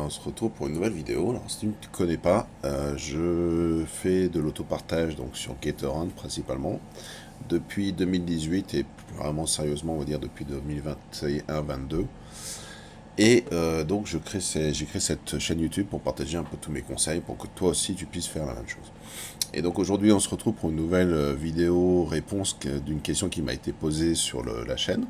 on se retrouve pour une nouvelle vidéo. Alors, si tu ne me connais pas, je fais de l'autopartage donc sur GetAround principalement depuis 2018 et vraiment sérieusement, on va dire depuis 2021-22. Et donc, j'ai créé cette chaîne YouTube pour partager un peu tous mes conseils pour que toi aussi tu puisses faire la même chose. Et donc aujourd'hui, on se retrouve pour une nouvelle vidéo réponse d'une question qui m'a été posée sur la chaîne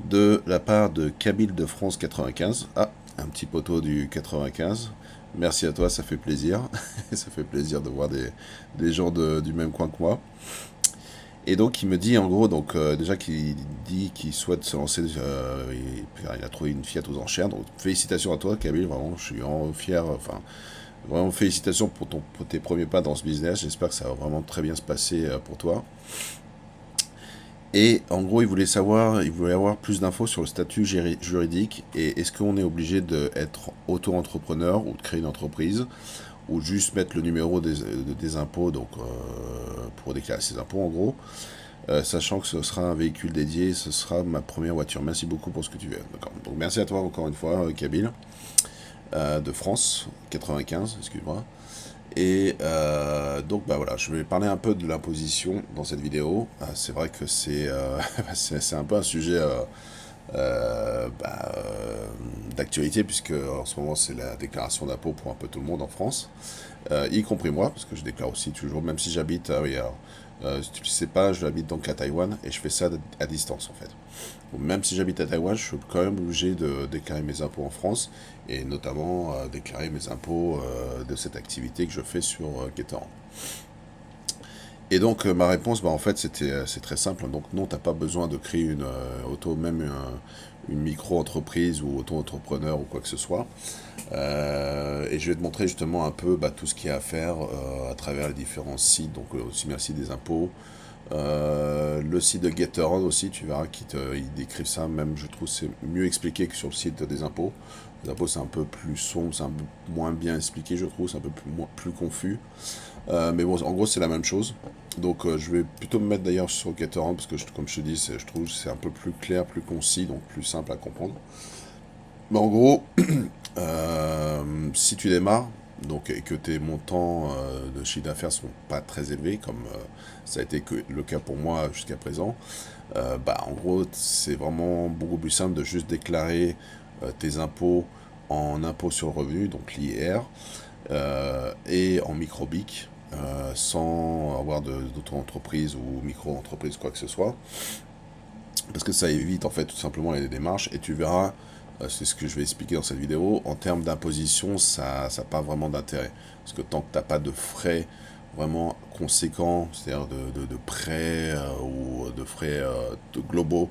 de la part de Kabyle de France 95. Ah, un petit poteau du 95. Merci à toi, ça fait plaisir. Ça fait plaisir de voir des gens du même coin que moi. Et donc il me dit en gros, donc déjà qu'il dit qu'il souhaite se lancer, il a trouvé une Fiat aux enchères. Donc félicitations à toi Kabyle, vraiment, je suis vraiment fier. Enfin, vraiment félicitations pour tes premiers pas dans ce business. J'espère que ça va vraiment très bien se passer pour toi. Et en gros, il voulait avoir plus d'infos sur le statut juridique et est-ce qu'on est obligé d'être auto-entrepreneur ou de créer une entreprise ou juste mettre le numéro des impôts donc pour déclarer ses impôts en gros, sachant que ce sera un véhicule dédié, ce sera ma première voiture. Merci beaucoup pour ce que tu veux. D'accord. Donc merci à toi encore une fois, Kabyle, de France 95, excuse-moi. Et donc bah voilà, je vais parler un peu de l'imposition dans cette vidéo. C'est vrai que c'est un peu un sujet d'actualité puisque en ce moment c'est la déclaration d'impôt pour un peu tout le monde en France, y compris moi parce que je déclare aussi toujours, même si j'habite, oui alors, si tu ne sais pas, je habite donc à Taïwan et je fais ça à distance en fait. Donc, même si j'habite à Taïwan, je suis quand même obligé de déclarer mes impôts en France et notamment déclarer mes impôts de cette activité que je fais sur GetAround. Et donc ma réponse, bah, en fait, c'est très simple. Donc non, t'as pas besoin de créer une micro-entreprise ou auto-entrepreneur ou quoi que ce soit. Et je vais te montrer justement un peu tout ce qu'il y a à faire à travers les différents sites. Donc aussi bien le site des impôts, le site de GetAround aussi, tu verras ils décrivent ça. Même je trouve c'est mieux expliqué que sur le site des impôts. Les impôts c'est un peu plus sombre, c'est un peu moins bien expliqué, je trouve, c'est un peu plus confus. Mais bon, en gros, c'est la même chose. Donc, je vais plutôt me mettre d'ailleurs sur GetAround parce que, comme je te dis, je trouve que c'est un peu plus clair, plus concis, donc plus simple à comprendre. Mais en gros, si tu démarres donc, et que tes montants de chiffre d'affaires sont pas très élevés, comme ça a été le cas pour moi jusqu'à présent, en gros, c'est vraiment beaucoup plus simple de juste déclarer tes impôts en impôt sur le revenu, donc l'IR, et en micro-BIC, sans avoir d'auto-entreprise ou micro-entreprise, quoi que ce soit. Parce que ça évite en fait tout simplement les démarches et tu verras, c'est ce que je vais expliquer dans cette vidéo, en termes d'imposition, ça n'a pas vraiment d'intérêt. Parce que tant que tu n'as pas de frais vraiment conséquents, c'est-à-dire de prêts ou de frais de globaux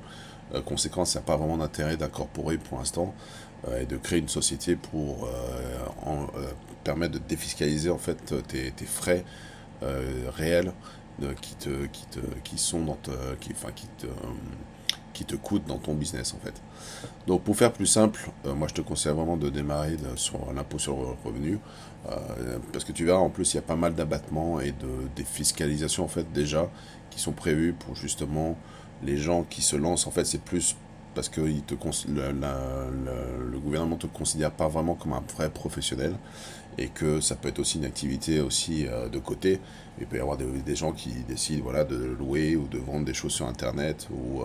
conséquents, ça n'a pas vraiment d'intérêt d'incorporer pour l'instant et de créer une société pour permettre de défiscaliser en fait tes frais réels qui sont dans qui te coûtent dans ton business en fait. Donc pour faire plus simple, moi je te conseille vraiment de démarrer sur l'impôt sur le revenu parce que tu verras en plus il y a pas mal d'abattements et de défiscalisation en fait déjà qui sont prévus pour justement les gens qui se lancent. En fait c'est plus parce que le gouvernement ne te considère pas vraiment comme un vrai professionnel et que ça peut être aussi une activité aussi de côté. Il peut y avoir des gens qui décident voilà, de louer ou de vendre des choses sur internet ou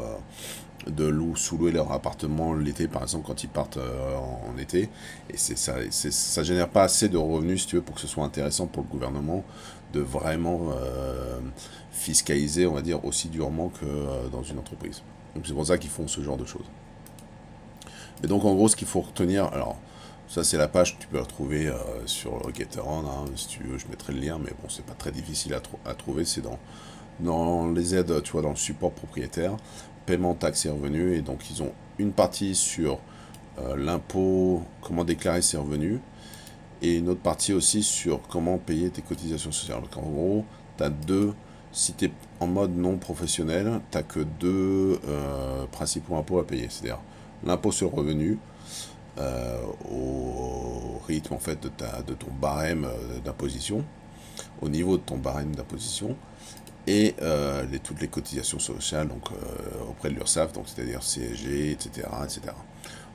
sous-louer leur appartement l'été par exemple quand ils partent en été. Et ça génère pas assez de revenus si tu veux pour que ce soit intéressant pour le gouvernement de vraiment fiscaliser on va dire aussi durement que dans une entreprise. Donc c'est pour ça qu'ils font ce genre de choses. Mais donc en gros ce qu'il faut retenir, alors ça c'est la page que tu peux retrouver sur GetAround, hein, si tu veux je mettrai le lien, mais bon c'est pas très difficile à trouver, c'est dans les aides, tu vois, dans le support propriétaire, paiement, taxes et revenus, et donc ils ont une partie sur l'impôt, comment déclarer ses revenus, et une autre partie aussi sur comment payer tes cotisations sociales. Donc en gros, tu as si tu es en mode non professionnel, tu n'as que deux principaux impôts à payer, c'est-à-dire l'impôt sur le revenu, au rythme en fait de ton barème d'imposition, au niveau de ton barème d'imposition, et toutes les cotisations sociales donc auprès de l'URSSAF, donc c'est-à-dire CSG, etc., etc.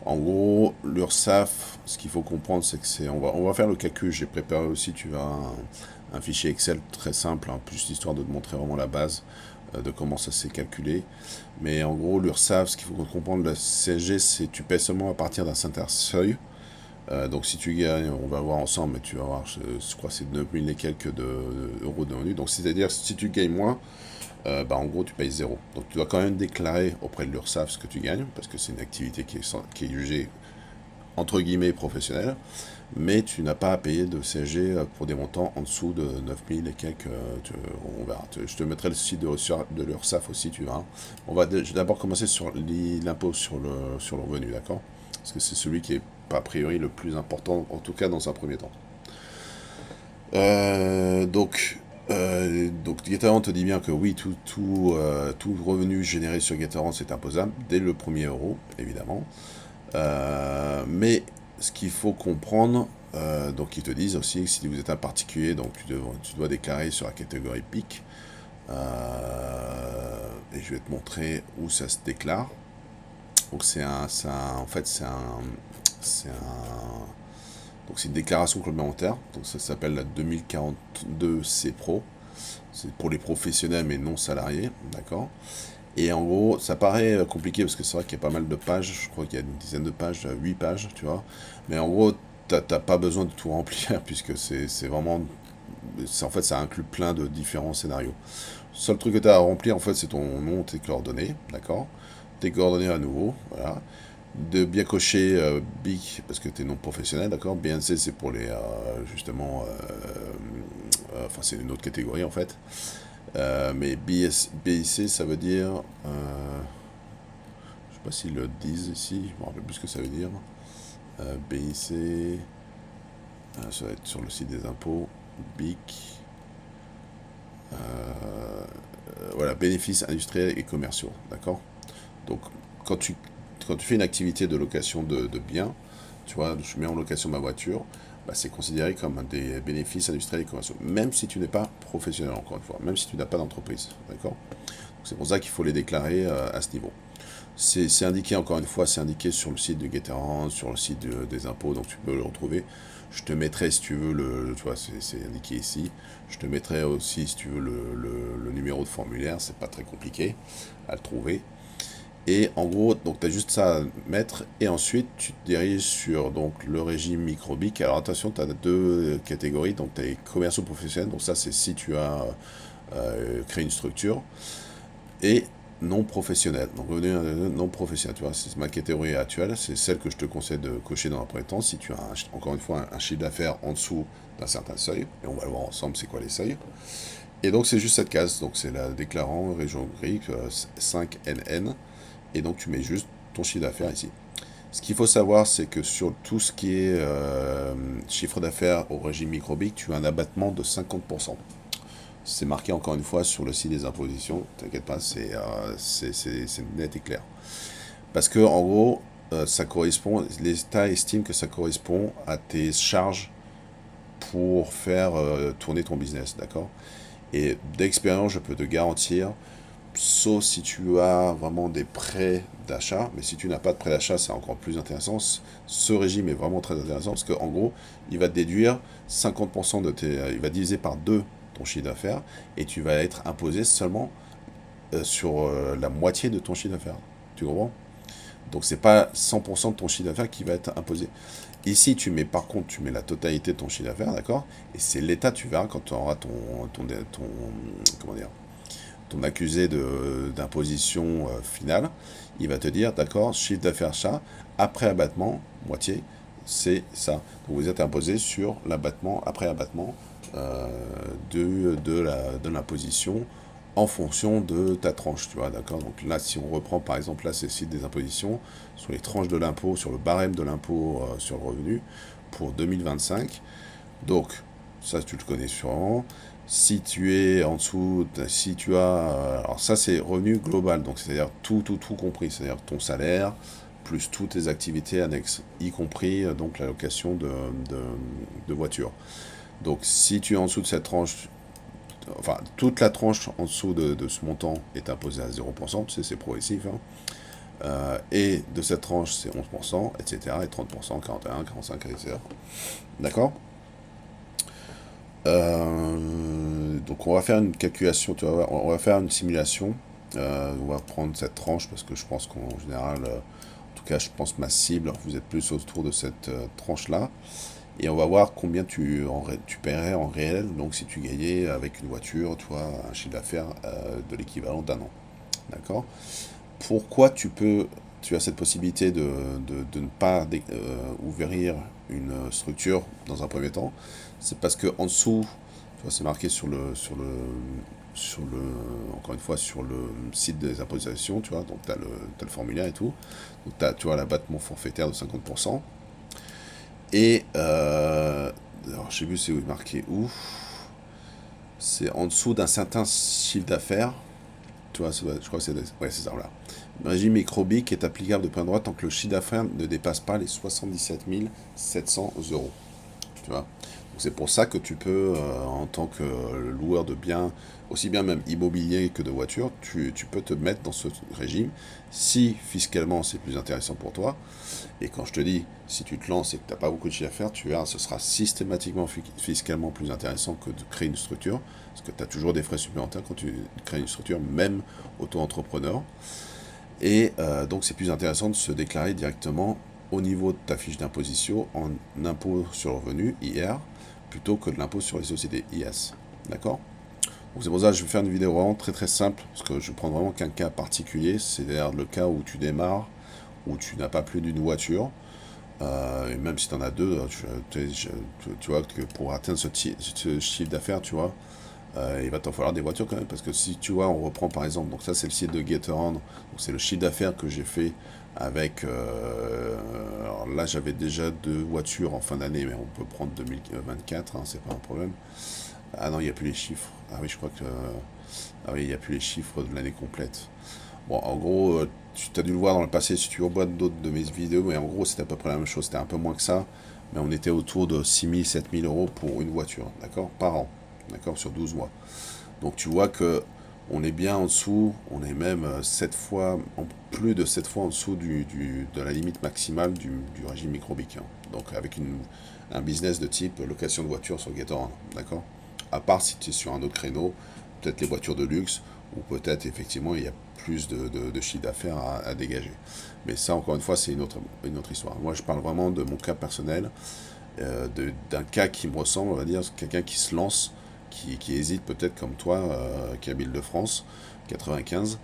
En gros, l'URSSAF, ce qu'il faut comprendre, c'est que on va faire le calcul. J'ai préparé aussi, tu vas un fichier Excel très simple, hein, plus l'histoire de te montrer vraiment la base de comment ça s'est calculé. Mais en gros, l'URSSAF, ce qu'il faut comprendre, la CSG, c'est tu paies seulement à partir d'un certain seuil. Donc si tu gagnes, on va voir ensemble, mais tu vas voir, je crois que c'est 9000 et quelques euros de revenus. Donc c'est-à-dire si tu gagnes moins, bah, en gros tu payes zéro. Donc tu dois quand même déclarer auprès de l'URSSAF ce que tu gagnes, parce que c'est une activité qui est jugée entre guillemets professionnelle, mais tu n'as pas à payer de CSG pour des montants en dessous de 9000 et quelques. On verra. Je te mettrai le site de l'URSSAF aussi, tu verras. Je vais d'abord commencer sur l'impôt sur le revenu, d'accord? Parce que c'est celui qui est a priori le plus important, en tout cas dans un premier temps. Donc Gatorand te dit bien que oui, tout revenu généré sur Gatorand c'est imposable dès le premier euro, évidemment. Mais ce qu'il faut comprendre, donc ils te disent aussi que si vous êtes un particulier, donc tu dois déclarer sur la catégorie PIC. Et je vais te montrer où ça se déclare. Donc en fait donc c'est une déclaration complémentaire. Donc ça s'appelle la 2042 C Pro. C'est pour les professionnels mais non salariés, d'accord. Et en gros, ça paraît compliqué parce que c'est vrai qu'il y a pas mal de pages. Je crois qu'il y a une dizaine de pages, 8 pages, tu vois. Mais en gros, t'as pas besoin de tout remplir puisque c'est vraiment. En fait, ça inclut plein de différents scénarios. Le seul truc que tu as à remplir, en fait, c'est ton nom, tes coordonnées, d'accord? Tes coordonnées à nouveau, voilà. De bien cocher BIC parce que tu es non professionnel, d'accord? BNC, c'est pour les. Justement. Enfin, c'est une autre catégorie en fait. Mais BIC, ça veut dire. Je sais pas s'ils le disent ici, je me rappelle plus ce que ça veut dire. BIC. Ça va être sur le site des impôts. BIC. Voilà, bénéfices industriels et commerciaux, d'accord? Donc, quand tu, quand tu fais une activité de location de biens, tu vois, je mets en location ma voiture, bah, c'est considéré comme des bénéfices industriels et commerciaux, même si tu n'es pas professionnel, encore une fois, même si tu n'as pas d'entreprise, d'accord? C'est pour ça qu'il faut les déclarer à ce niveau. C'est indiqué, encore une fois, c'est indiqué sur le site de Gatorand, sur le site des impôts, donc tu peux le retrouver. Je te mettrai, si tu veux, tu vois, c'est indiqué ici. Je te mettrai aussi, si tu veux, le numéro de formulaire, c'est pas très compliqué à le trouver. Et en gros, donc tu as juste ça à mettre, et ensuite tu te diriges sur donc, le régime microbique. Alors attention, tu as deux catégories, donc tu as les commerciaux professionnels, donc ça c'est si tu as créé une structure, et non professionnel. Donc revenu non professionnel, tu vois, c'est ma catégorie actuelle, c'est celle que je te conseille de cocher dans un premier temps si tu as encore une fois un chiffre d'affaires en dessous d'un certain seuil, et on va le voir ensemble c'est quoi les seuils. Et donc c'est juste cette case, donc c'est la déclarant région grecque 5NN, et donc tu mets juste ton chiffre d'affaires ici. Ce qu'il faut savoir, c'est que sur tout ce qui est chiffre d'affaires au régime microbique, tu as un abattement de 50%. C'est marqué encore une fois sur le site des impositions, t'inquiète pas, c'est net et clair. Parce que en gros, ça correspond, l'État estime que ça correspond à tes charges pour faire tourner ton business, d'accord? Et d'expérience, je peux te garantir, sauf si tu as vraiment des prêts d'achat, mais si tu n'as pas de prêt d'achat, c'est encore plus intéressant. Ce régime est vraiment très intéressant parce qu'en gros, il va te déduire 50% de tes. Il va diviser par 2 ton chiffre d'affaires et tu vas être imposé seulement sur la moitié de ton chiffre d'affaires. Tu comprends? Donc c'est pas 100% de ton chiffre d'affaires qui va être imposé. Ici, par contre, tu mets la totalité de ton chiffre d'affaires, d'accord? Et c'est l'État, tu verras, quand tu auras comment dire, ton accusé d'imposition finale, il va te dire, d'accord, chiffre d'affaires ça, après abattement, moitié, c'est ça. Donc vous êtes imposé sur l'abattement, après abattement de l'imposition en fonction de ta tranche, tu vois, d'accord. Donc là, si on reprend par exemple, là c'est le site des impositions, sur les tranches de l'impôt, sur le barème de l'impôt sur le revenu pour 2025. Donc, ça tu le connais sûrement. Si tu es en dessous, si tu as... Alors ça c'est revenu global, donc c'est-à-dire tout compris, c'est-à-dire ton salaire, plus toutes tes activités annexes, y compris donc la location de voiture. Donc si tu es en dessous de cette tranche, enfin toute la tranche en dessous de ce montant est imposée à 0%, tu sais c'est progressif, hein. Et de cette tranche, c'est 11%, etc. Et 30%, 41, 45, etc. D'accord. Donc on va faire une calculation, tu vois, on va faire une simulation. On va prendre cette tranche parce que je pense qu'en général, en tout cas je pense ma cible, vous êtes plus autour de cette tranche-là. Et on va voir combien tu paierais en réel, donc si tu gagnais avec une voiture, tu vois, un chiffre d'affaires de l'équivalent d'un an. D'accord. Pourquoi tu as cette possibilité de ne pas ouvrir une structure dans un premier temps? C'est parce que en dessous, tu vois, c'est marqué encore une fois, sur le site des impositions, tu vois, donc t'as le formulaire et tout. Donc tu vois, l'abattement forfaitaire de 50%. Et, alors je sais plus c'est marqué où, c'est en dessous d'un certain chiffre d'affaires. Tu vois, je crois que c'est ça, voilà. Le régime microbique est applicable de plein droit tant que le chiffre d'affaires ne dépasse pas les 77 700 euros. Tu vois. C'est pour ça que tu peux, en tant que loueur de biens, aussi bien même immobilier que de voitures, tu peux te mettre dans ce régime si fiscalement c'est plus intéressant pour toi. Et quand je te dis, si tu te lances et que tu n'as pas beaucoup de chiffre d'affaires, tu verras, ce sera systématiquement fiscalement plus intéressant que de créer une structure, parce que tu as toujours des frais supplémentaires quand tu crées une structure, même auto-entrepreneur. Et donc c'est plus intéressant de se déclarer directement au niveau de ta fiche d'imposition en impôt sur le revenu, IR, plutôt que de l'impôt sur les sociétés, IS. D'accord. Donc c'est pour ça que je vais faire une vidéo vraiment très très simple, parce que je prends vraiment qu'un cas particulier, c'est-à-dire le cas où tu démarres, où tu n'as pas plus d'une voiture, et même si tu en as deux, tu vois que pour atteindre ce chiffre d'affaires, tu vois, il va t'en falloir des voitures quand même, parce que si tu vois, on reprend par exemple, donc ça c'est le site de GetAround, donc c'est le chiffre d'affaires que j'ai fait avec, alors là j'avais déjà deux voitures en fin d'année, mais on peut prendre 2024, hein, c'est pas un problème. Ah non, il n'y a plus les chiffres. Ah oui, je crois que, ah oui, il n'y a plus les chiffres de l'année complète. Bon, en gros, tu as dû le voir dans le passé si tu revois d'autres de mes vidéos, mais en gros, c'était à peu près la même chose. C'était un peu moins que ça, mais on était autour de 6 000, 7 000 euros pour une voiture, d'accord, par an, d'accord, sur 12 mois. Donc tu vois que on est bien en dessous, on est même 7 fois, plus de 7 fois en dessous de la limite maximale du régime microbique, hein. Donc avec un business de type location de voiture sur GetAround, d'accord. À part si tu es sur un autre créneau, peut-être les voitures de luxe, ou peut-être effectivement il y a plus de chiffre d'affaires à dégager. Mais ça, encore une fois, c'est une autre histoire. Moi, je parle vraiment de mon cas personnel, d'un cas qui me ressemble, on va dire, quelqu'un qui se lance, qui hésite peut-être comme toi, qui habite de France, 95,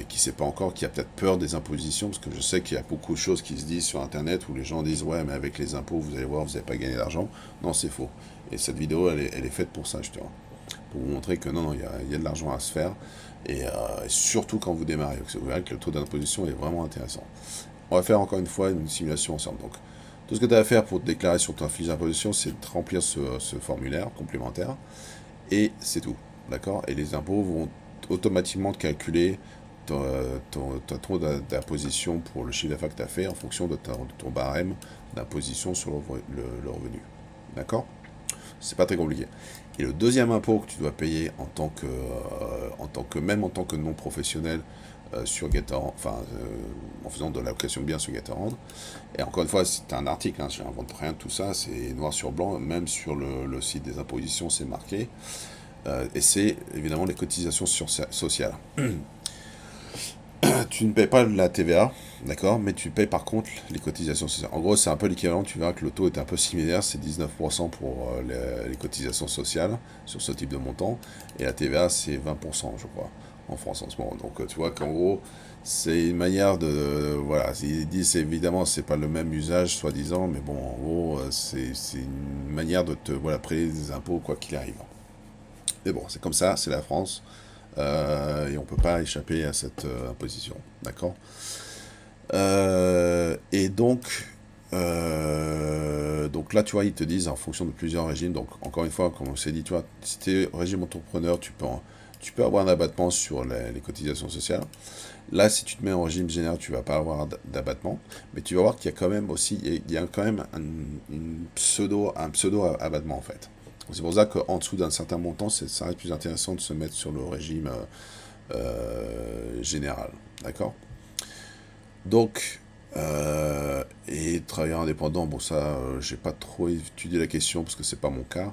qui ne sait pas encore, qui a peut-être peur des impositions, parce que je sais qu'il y a beaucoup de choses qui se disent sur Internet où les gens disent ouais, mais avec les impôts, vous allez voir, vous n'allez pas gagner d'argent. Non, c'est faux. Et cette vidéo, elle est faite pour ça, justement. Pour vous montrer que non, non, il y a de l'argent à se faire. Et surtout quand vous démarrez. Vous verrez que le taux d'imposition est vraiment intéressant. On va faire encore une fois une simulation ensemble. Donc, tout ce que tu as à faire pour te déclarer sur ta fiche d'imposition, c'est de remplir ce formulaire complémentaire. Et c'est tout. D'accord. Et les impôts vont automatiquement te calculer ton taux d'imposition pour le chiffre d'affaires que tu as fait en fonction de ton barème d'imposition sur le revenu. D'accord. C'est pas très compliqué. Et le deuxième impôt que tu dois payer même en tant que non professionnel sur GetAround, enfin en faisant de la location de biens sur GetAround. Et encore une fois, c'est un article, hein, je n'invente rien, tout ça, c'est noir sur blanc, même sur le site des impositions, c'est marqué. Et c'est évidemment les cotisations sociales. Tu ne payes pas la TVA, d'accord, mais tu payes par contre les cotisations sociales. En gros, c'est un peu l'équivalent, tu verras que le taux est un peu similaire, c'est 19% pour les cotisations sociales sur ce type de montant, et la TVA c'est 20%, je crois, en France en ce moment. Donc tu vois qu'en gros, c'est une manière voilà, ils disent évidemment c'est pas le même usage soi-disant, mais bon, en gros, c'est une manière de te voilà, payer des impôts quoi qu'il arrive. Mais bon, c'est comme ça, c'est la France. Et on ne peut pas échapper à cette imposition. D'accord. Et donc là, tu vois, ils te disent en fonction de plusieurs régimes. Donc, encore une fois, comme on s'est dit, tu vois, si tu es régime entrepreneur, tu peux avoir un abattement sur les cotisations sociales. Là, si tu te mets en régime général, tu vas pas avoir d'abattement, mais tu vas voir qu'il y a quand même aussi, il y a quand même un pseudo abattement en fait. C'est pour ça qu'en dessous d'un certain montant, ça reste plus intéressant de se mettre sur le régime général. D'accord. Donc, et travailleur indépendant, bon ça, j'ai pas trop étudié la question parce que c'est pas mon cas,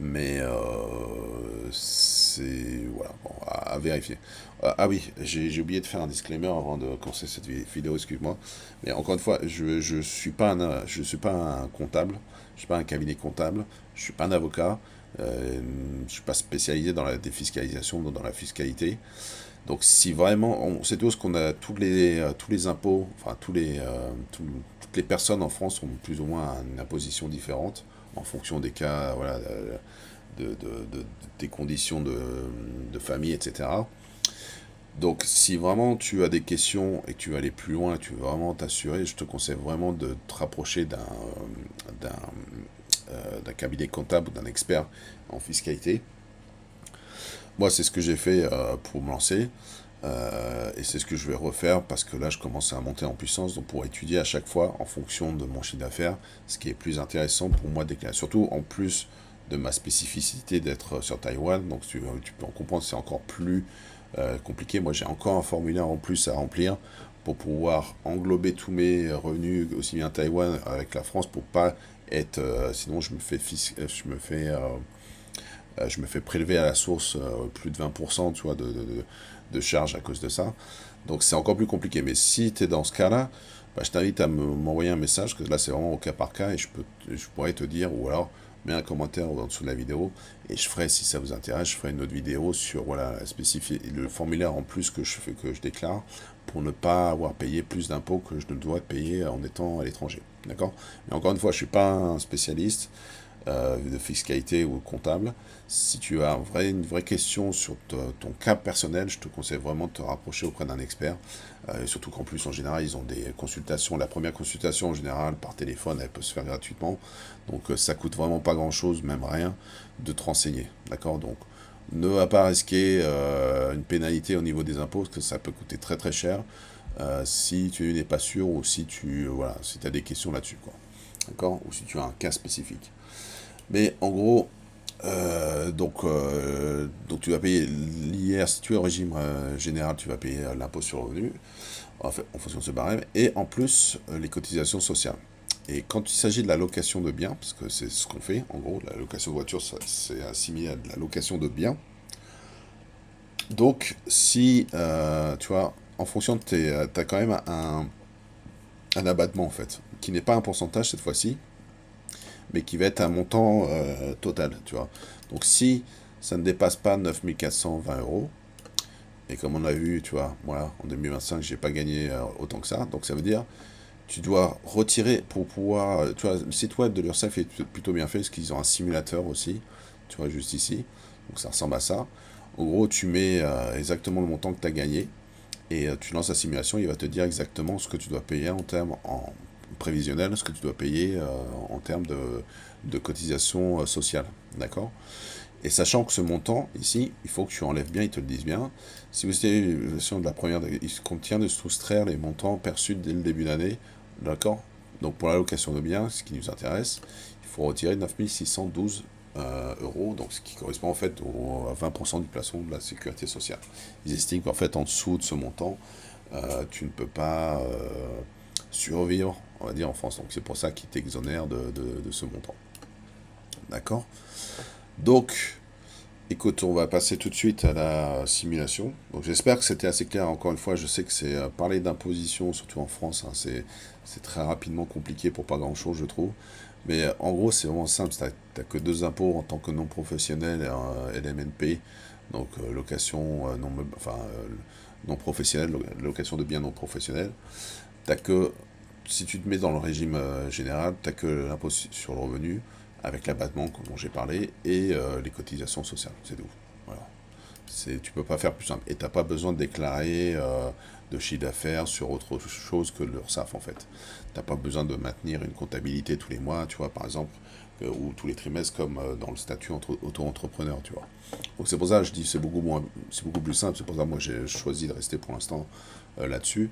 mais c'est voilà, bon, à vérifier. Ah oui, j'ai oublié de faire un disclaimer avant de commencer cette vidéo, excuse-moi. Mais encore une fois, je suis pas un comptable, je suis pas un cabinet comptable, je suis pas un avocat, je suis pas spécialisé dans la défiscalisation, dans la fiscalité. Donc si vraiment, on sait tous qu'on a tous les impôts, enfin toutes les personnes en France ont plus ou moins une imposition différente en fonction des cas, voilà, des conditions de famille, etc. Donc si vraiment tu as des questions et que tu veux aller plus loin, tu veux vraiment t'assurer, je te conseille vraiment de te rapprocher d'un d'un cabinet comptable ou d'un expert en fiscalité. Moi, c'est ce que j'ai fait pour me lancer. Et c'est ce que je vais refaire parce que là, je commence à monter en puissance. Donc, pour étudier à chaque fois en fonction de mon chiffre d'affaires, ce qui est plus intéressant pour moi d'éclairer. Surtout en plus de ma spécificité d'être sur Taïwan. Donc, tu peux en comprendre, c'est encore plus compliqué. Moi, j'ai encore un formulaire en plus à remplir pour pouvoir englober tous mes revenus, aussi bien Taïwan avec la France, pour pas être. Sinon, je me fais prélever à la source plus de 20% tu vois, de charges à cause de ça. Donc c'est encore plus compliqué. Mais si tu es dans ce cas-là, bah, je t'invite à m'envoyer un message, que là c'est vraiment au cas par cas, et je pourrais te dire, ou alors mets un commentaire en dessous de la vidéo, et je ferai, si ça vous intéresse, je ferai une autre vidéo sur voilà, spécifier le formulaire en plus que je déclare, pour ne pas avoir payé plus d'impôts que je ne dois payer en étant à l'étranger. D'accord? Mais encore une fois, je ne suis pas un spécialiste de fiscalité ou comptable. Si tu as une vraie question sur ton cas personnel, je te conseille vraiment de te rapprocher auprès d'un expert. Surtout qu'en plus, en général, ils ont des consultations. La première consultation, en général, par téléphone, elle peut se faire gratuitement. Donc, ça coûte vraiment pas grand-chose, même rien, de te renseigner. D'accord? Donc, ne va pas risquer une pénalité au niveau des impôts, parce que ça peut coûter très très cher si tu n'es pas sûr ou si voilà, si tu as des questions là-dessus, quoi. D'accord? Ou si tu as un cas spécifique. Mais en gros, donc tu vas payer l'IR, si tu es au régime général, tu vas payer l'impôt sur le revenu, en fonction de ce barème, et en plus les cotisations sociales. Et quand il s'agit de la location de biens, parce que c'est ce qu'on fait, en gros, la location de voiture, c'est assimilé à de la location de biens. Donc, si, tu vois, en fonction de t'as quand même un abattement, en fait, qui n'est pas un pourcentage cette fois-ci, mais qui va être un montant total, tu vois. Donc si ça ne dépasse pas 9 420 euros, et comme on a vu, tu vois, voilà, en 2025, j'ai pas gagné autant que ça, donc ça veut dire, tu dois retirer pour pouvoir, tu vois, le site web de l'URSSAF est plutôt bien fait, parce qu'ils ont un simulateur aussi, tu vois, juste ici, donc ça ressemble à ça. En gros, tu mets exactement le montant que tu as gagné, et tu lances la simulation, il va te dire exactement ce que tu dois payer en termes en prévisionnel, ce que tu dois payer en termes de cotisation sociale. D'accord? Et sachant que ce montant, ici, il faut que tu enlèves bien, ils te le disent bien. Si vous avez une version de la première, il contient de soustraire les montants perçus dès le début d'année. D'accord? Donc pour la location de biens, ce qui nous intéresse, il faut retirer 9612 euros, donc ce qui correspond en fait à 20% du plafond de la sécurité sociale. Ils estiment qu'en fait en dessous de ce montant, tu ne peux pas survivre, on va dire, en France. Donc c'est pour ça qu'ils t'exonèrent de ce montant. D'accord? Donc, écoute, on va passer tout de suite à la simulation. Donc j'espère que c'était assez clair. Encore une fois, je sais que c'est parler d'imposition, surtout en France, hein, c'est très rapidement compliqué pour pas grand-chose, je trouve. Mais en gros, c'est vraiment simple. T'as que deux impôts en tant que non professionnel et LMNP, donc location non professionnelle, location de biens non professionnels. T'as que, si tu te mets dans le régime général, t'as que l'impôt sur le revenu, avec l'abattement dont j'ai parlé, et les cotisations sociales, c'est tout. Voilà. Tu peux pas faire plus simple. Et t'as pas besoin de déclarer de chiffre d'affaires sur autre chose que l'URSSAF en fait. T'as pas besoin de maintenir une comptabilité tous les mois, tu vois, par exemple, ou tous les trimestres comme dans le statut auto-entrepreneur, tu vois. Donc c'est pour ça que je dis c'est beaucoup plus simple. C'est pour ça que moi j'ai choisi de rester pour l'instant là-dessus,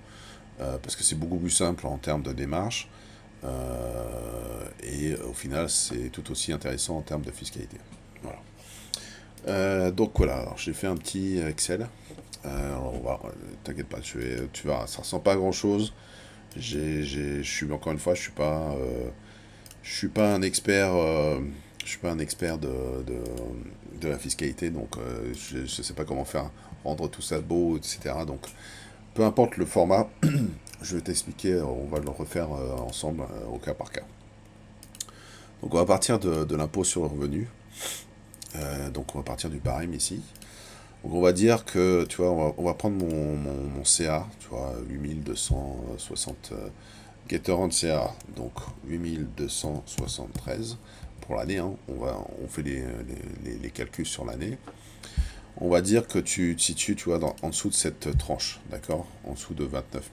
parce que c'est beaucoup plus simple en termes de démarche. Et au final, c'est tout aussi intéressant en termes de fiscalité. Voilà. Donc voilà, alors j'ai fait un petit Excel T'inquiète pas, tu verras, ça ressemble pas à grand chose. Je suis encore une fois, je suis pas un expert, je suis pas un expert de la fiscalité, donc je sais pas comment faire rendre tout ça beau, etc. Donc peu importe le format, je vais t'expliquer, on va le refaire ensemble au cas par cas. Donc on va partir de l'impôt sur le revenu. Donc on va partir du barème ici. Donc on va dire que, tu vois, on va prendre mon CA, tu vois, 8260 Gatorand CA, donc 8273 pour l'année, hein. On fait les calculs sur l'année. On va dire que tu te situes, tu vois, en dessous de cette tranche, d'accord? En dessous de 29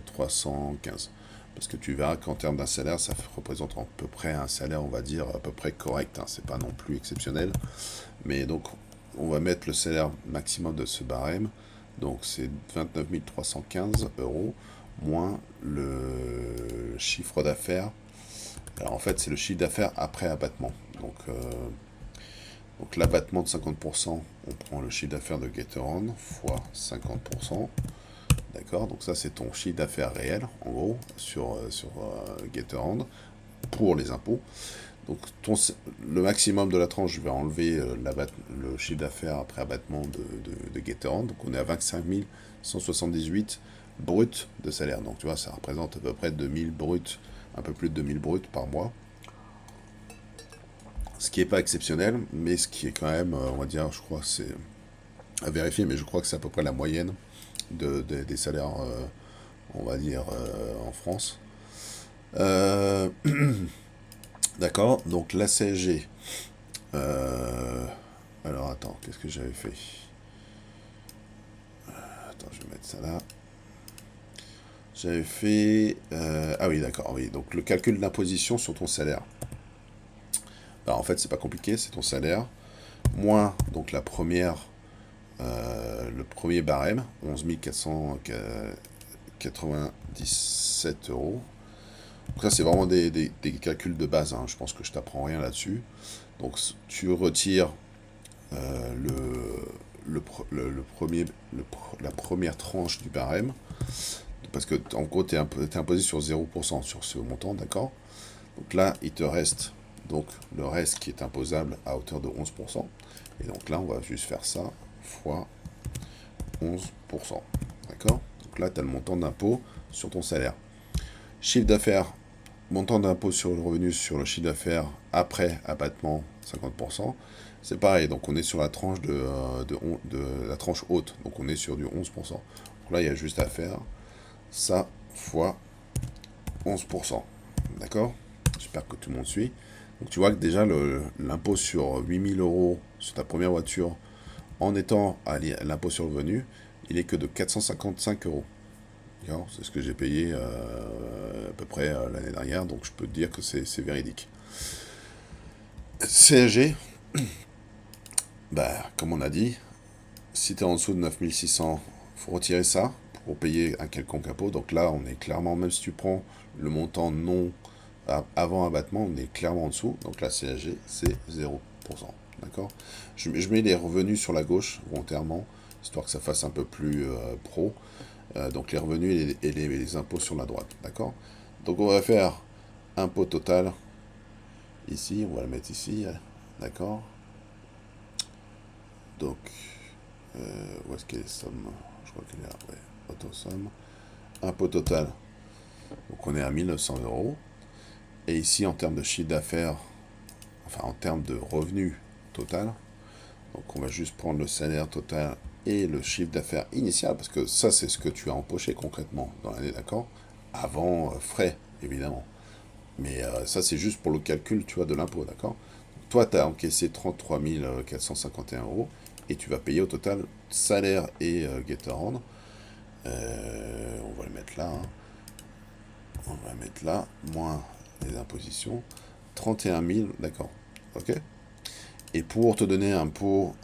315. Parce que tu verras qu'en termes d'un salaire, ça représente à peu près un salaire, on va dire, à peu près correct, hein. C'est pas non plus exceptionnel. Mais donc, on va mettre le salaire maximum de ce barème. Donc, c'est 29 315 euros moins le chiffre d'affaires. Alors, en fait, c'est le chiffre d'affaires après abattement. Donc l'abattement de 50%, on prend le chiffre d'affaires de Gatorand fois 50%. D'accord? Donc ça, c'est ton chiffre d'affaires réel, en gros, sur Gatorand, pour les impôts. Donc le maximum de la tranche, je vais enlever le chiffre d'affaires après abattement de Gatorand. Donc on est à 25 178 brut de salaire. Donc tu vois, ça représente à peu près 2000 bruts, un peu plus de 2000 bruts par mois. Ce qui n'est pas exceptionnel, mais ce qui est quand même, on va dire, je crois, c'est à vérifier, mais je crois que c'est à peu près la moyenne des salaires, on va dire, en France. Euh, D'accord, donc la CSG. Alors attends, qu'est-ce que j'avais fait? Attends, je vais mettre ça là. J'avais fait. Ah oui, d'accord, oui. Donc le calcul de l'imposition sur ton salaire. Alors, en fait, c'est pas compliqué, c'est ton salaire. Moins donc le premier barème, 11 497 euros. Donc ça, c'est vraiment des calculs de base, hein. Je pense que je t'apprends rien là-dessus. Donc tu retires le premier, la première tranche du barème, parce que en gros, tu es imposé sur 0% sur ce montant, d'accord? Donc là, il te reste donc le reste qui est imposable à hauteur de 11%. Et donc là, on va juste faire ça fois 11%. D'accord? Donc là, tu as le montant d'impôt sur ton salaire. Chiffre d'affaires, montant d'impôt sur le revenu sur le chiffre d'affaires après abattement 50%. C'est pareil, donc on est sur la tranche de la tranche haute, donc on est sur du 11%. Donc là, il y a juste à faire ça fois 11%. D'accord? J'espère que tout le monde suit. Donc tu vois que déjà l'impôt sur 8000 euros sur ta première voiture, en étant à l'impôt sur le revenu, il est que de 455 euros. C'est ce que j'ai payé à peu près l'année dernière, donc je peux te dire que c'est véridique. CSG, bah, comme on a dit, si tu es en dessous de 9600, il faut retirer ça pour payer un quelconque impôt. Donc là, on est clairement, même si tu prends le montant non avant abattement, on est clairement en dessous. Donc la CSG, c'est 0%. D'accord? Je mets les revenus sur la gauche, volontairement, histoire que ça fasse un peu plus pro. Donc les revenus et les impôts sur la droite. D'accord? Donc on va faire impôt total. Ici, on va le mettre ici. D'accord? Donc, où est-ce qu'elle est somme? Je crois qu'elle est là, ouais. Auto-somme. Impôt total. Donc on est à 1900 euros. Et ici, en termes de chiffre d'affaires, enfin en termes de revenus total, donc on va juste prendre le salaire total et le chiffre d'affaires initial, parce que ça, c'est ce que tu as empoché concrètement dans l'année, d'accord? Avant frais, évidemment. Mais ça, c'est juste pour le calcul, tu vois, de l'impôt, d'accord? Toi, tu as encaissé 33 451 euros et tu vas payer au total salaire et Gatorand. On va le mettre là, hein. On va mettre là, moins les impositions. 31 000, d'accord. Ok? Et pour te donner un taux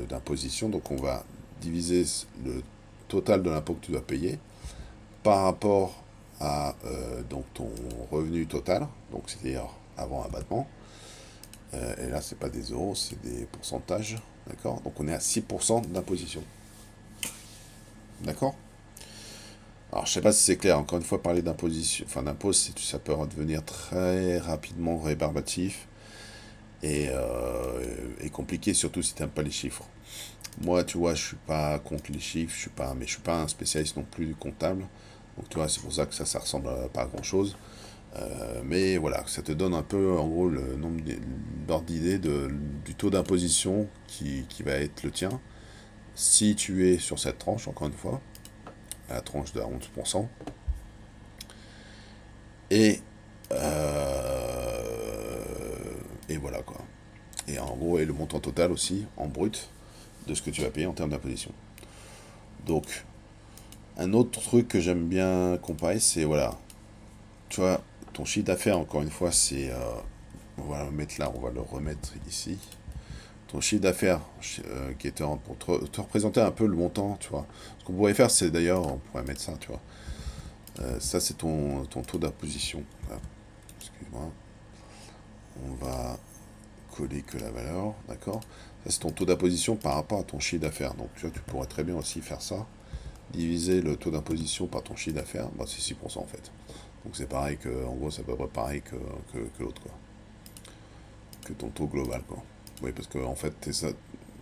d'imposition, donc on va diviser le total de l'impôt que tu dois payer par rapport à donc ton revenu total, donc c'est-à-dire avant abattement, Et là, c'est pas des euros, c'est des pourcentages. D'accord? Donc on est à 6% d'imposition. D'accord? Alors, je sais pas si c'est clair. Encore une fois, parler d'imposition, enfin d'impôt, ça peut devenir très rapidement rébarbatif et compliqué, surtout si tu n'aimes pas les chiffres. Moi, tu vois, je suis pas contre les chiffres, mais je suis pas un spécialiste non plus du comptable. Donc, tu vois, c'est pour ça que ça ressemble à pas grand chose. Mais voilà, ça te donne un peu, en gros, le nombre d'ordre d'idée du taux d'imposition qui va être le tien. Si tu es sur cette tranche, encore une fois, à la tranche de 11%, et, et voilà quoi. Et en gros, et le montant total aussi, en brut, de ce que tu vas payer en termes d'imposition. Donc, un autre truc que j'aime bien comparer, c'est voilà, tu vois, ton chiffre d'affaires, encore une fois, c'est. On va le mettre là, on va le remettre ici. Ton chiffre d'affaires, qui était pour te représenter un peu le montant, tu vois. Ce qu'on pourrait faire, c'est d'ailleurs, on pourrait mettre ça, tu vois. Ça, c'est ton taux d'imposition. Voilà. Excuse-moi. On va coller que la valeur, d'accord? Ça, c'est ton taux d'imposition par rapport à ton chiffre d'affaires. Donc, tu vois, tu pourrais très bien aussi faire ça. Diviser le taux d'imposition par ton chiffre d'affaires, bah, c'est 6% en fait. Donc c'est pareil que, en gros, c'est à peu près pareil que l'autre, quoi. Que ton taux global, quoi. Oui, parce que, en fait,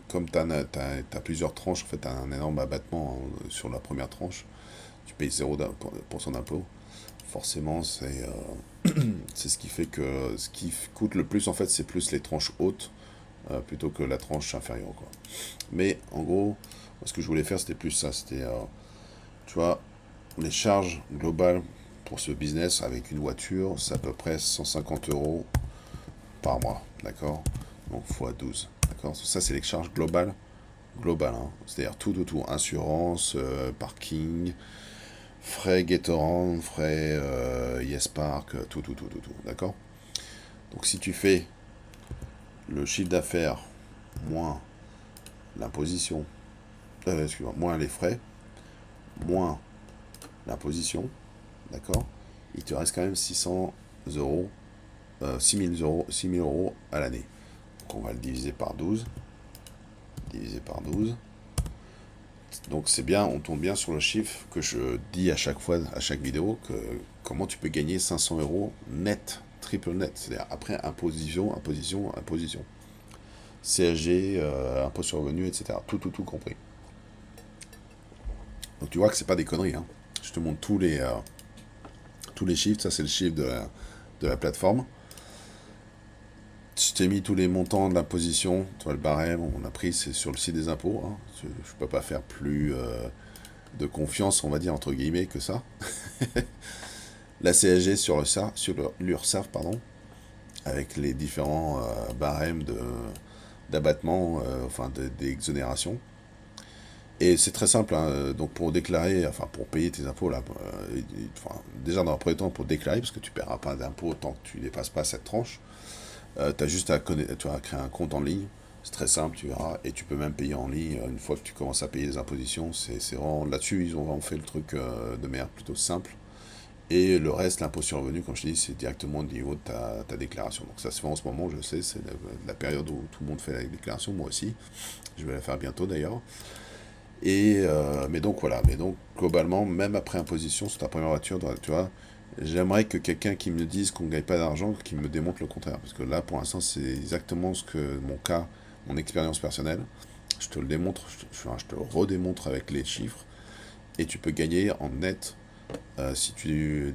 comme tu as plusieurs tranches, en fait, tu as un énorme abattement sur la première tranche. Tu payes 0% d'impôt. Forcément, c'est ce qui fait que ce qui coûte le plus, en fait, c'est plus les tranches hautes plutôt que la tranche inférieure, quoi. Mais, en gros, ce que je voulais faire, c'était plus ça. C'était, tu vois, les charges globales pour ce business avec une voiture, c'est à peu près 150 euros par mois, d'accord? Donc x 12, d'accord? Ça, c'est les charges globales, hein. C'est-à-dire tout, assurance, parking, frais Gatorand, frais YesPark, tout, d'accord? Donc si tu fais le chiffre d'affaires moins l'imposition, excuse-moi, moins les frais, moins l'imposition, d'accord? Il te reste quand même 600 euros, 6 000 euros à l'année. Donc on va le diviser par 12. Divisé par 12. Donc c'est bien, on tombe bien sur le chiffre que je dis à chaque fois, à chaque vidéo, que comment tu peux gagner 500 euros net, triple net, c'est-à-dire après imposition. CSG, impôt sur le revenu, etc. Tout compris. Donc tu vois que c'est pas des conneries, hein. Je te montre tous les chiffres, ça c'est le chiffre de la plateforme. Je t'ai mis tous les montants de l'imposition, tu vois le barème, on a pris, c'est sur le site des impôts, hein. Je ne peux pas faire plus de confiance, on va dire, entre guillemets, que ça. La CSG sur l'URSSAF, pardon, avec les différents barèmes d'abattement, d'exonération. Et c'est très simple, hein, donc pour déclarer, enfin pour payer tes impôts, là, déjà dans un premier temps pour déclarer, parce que tu ne paieras pas d'impôts tant que tu ne dépasses pas cette tranche, tu as juste tu as créer un compte en ligne, c'est très simple, tu verras, et tu peux même payer en ligne une fois que tu commences à payer les impositions. C'est vraiment là-dessus, ils ont vraiment fait le truc de manière plutôt simple. Et le reste, l'impôt sur le revenu, comme je te dis, c'est directement au niveau de ta déclaration. Donc ça se fait en ce moment, je sais, c'est la période où tout le monde fait la déclaration, moi aussi. Je vais la faire bientôt d'ailleurs. Mais donc voilà, mais donc globalement, même après imposition sur ta première voiture, tu vois, j'aimerais que quelqu'un qui me dise qu'on ne gagne pas d'argent, qui me démontre le contraire. Parce que là, pour l'instant, c'est exactement ce que mon cas, mon expérience personnelle. Je te le démontre, je te le redémontre avec les chiffres. Et tu peux gagner en net si tu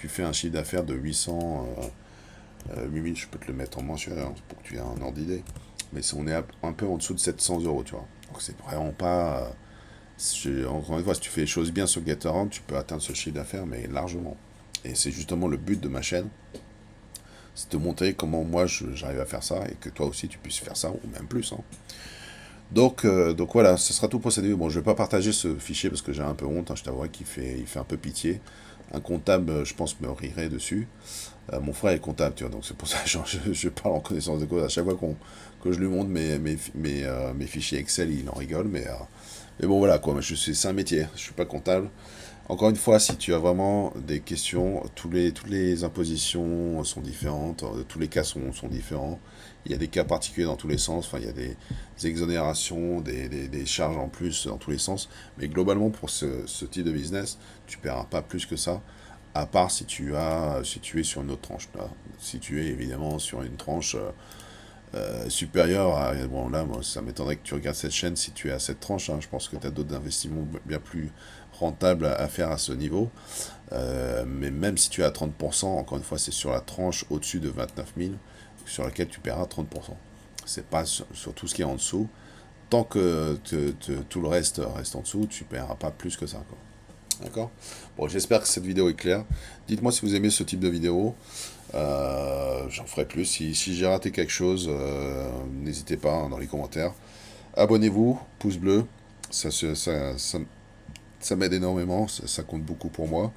fais un chiffre d'affaires de 8000, je peux te le mettre en mensuel hein, pour que tu aies un ordre d'idée. Mais si on est un peu en dessous de 700 euros, tu vois. Donc c'est vraiment pas. Encore une fois, si tu fais les choses bien sur Gatorand, tu peux atteindre ce chiffre d'affaires, mais largement. Et c'est justement le but de ma chaîne, c'est de montrer comment moi j'arrive à faire ça et que toi aussi tu puisses faire ça, ou même plus, hein. Donc voilà, ce sera tout pour cette vidéo. Bon, je vais pas partager ce fichier parce que j'ai un peu honte, hein, je t'avoue il fait un peu pitié. Un comptable, je pense, me rirait dessus. Mon frère est comptable, tu vois, donc c'est pour ça que je parle en connaissance de cause. À chaque fois que je lui montre mes fichiers Excel, il en rigole, mais bon voilà quoi, c'est un métier, je suis pas comptable. Encore une fois, si tu as vraiment des questions, toutes les impositions sont différentes, tous les cas sont différents. Il y a des cas particuliers dans tous les sens, enfin, il y a des exonérations, des charges en plus dans tous les sens. Mais globalement, pour ce type de business, tu ne paieras pas plus que ça, à part si tu es sur une autre tranche. Là. Si tu es évidemment sur une tranche supérieur à... Bon, là, moi, ça m'étonnerait que tu regardes cette chaîne si tu es à cette tranche. Hein. Je pense que tu as d'autres investissements bien plus rentables à faire à ce niveau. Mais même si tu es à 30%, encore une fois, c'est sur la tranche au-dessus de 29 000 sur laquelle tu paieras 30%. C'est pas sur tout ce qui est en dessous. Tant que tout le reste en dessous, tu ne paieras pas plus que ça. Quoi. D'accord. Bon, j'espère que cette vidéo est claire. Dites-moi si vous aimez ce type de vidéo. J'en ferai plus. Si j'ai raté quelque chose, n'hésitez pas hein, dans les commentaires. Abonnez-vous, pouce bleu. Ça m'aide énormément. Ça compte beaucoup pour moi.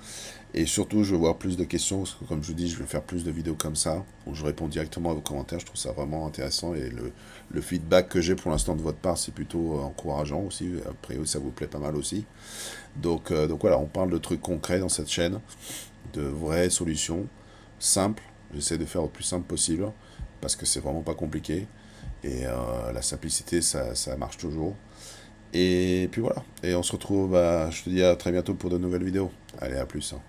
Et surtout, je veux voir plus de questions. Parce que, comme je vous dis, je vais faire plus de vidéos comme ça. Où je réponds directement à vos commentaires. Je trouve ça vraiment intéressant. Et le feedback que j'ai pour l'instant de votre part, c'est plutôt encourageant aussi. Après, ça vous plaît pas mal aussi. Donc voilà, on parle de trucs concrets dans cette chaîne, de vraies solutions, simples. J'essaie de faire au plus simple possible, parce que c'est vraiment pas compliqué. Et la simplicité, ça marche toujours. Et puis voilà. Et on se retrouve, je te dis à très bientôt pour de nouvelles vidéos. Allez, à plus. Hein.